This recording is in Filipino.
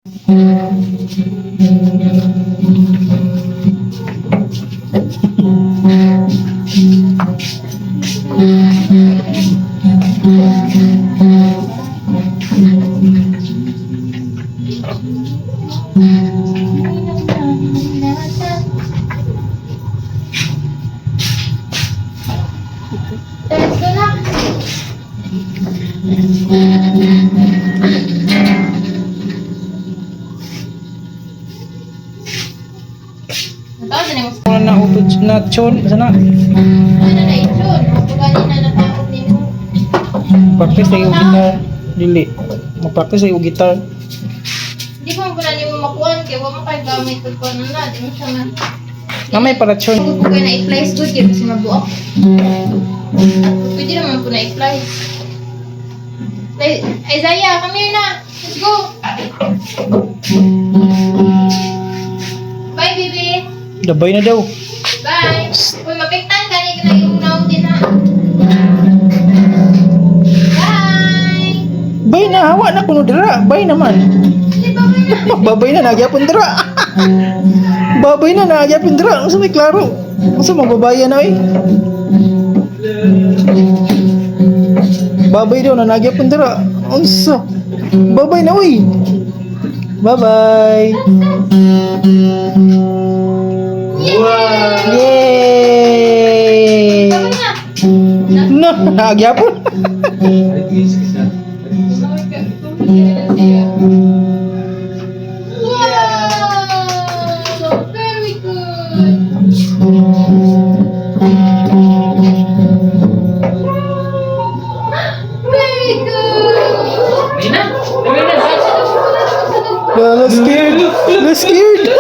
Let's go na. Natawag na mo. Wala na utod na chon. Sana. Ano na itsyon? Pagani na natakot nimo. Practice tayo gitar. Dili. Mag-practice tayo gitar. Di mo pala nimo makuhan kaya wa mo kay gamit ug kuno na, di mo siya man. Namay para chon. Kung kaya na i-flies good kaya kasi mabuok. Pwede naman po na i-flies. Isaiah, come here na. Let's go. Bye, baby. Dabay na daw. Bye. Kung mapiktan ka, hindi ka na yung naon din na. Bye. Bay na, hawa na kuno dira. Bay naman. Hindi ba ba na? Babay na, nagyapon dira. Babay na, nagyapon dira. Masa may klaro. Masa magbabayan na eh. Babay daw na, nagyapon dira. Unsa? Babay na uy. Bye-bye. Yay! Bye na. No, nagyapon. Wow! Very good. Very good. Let's scared. Let's scared.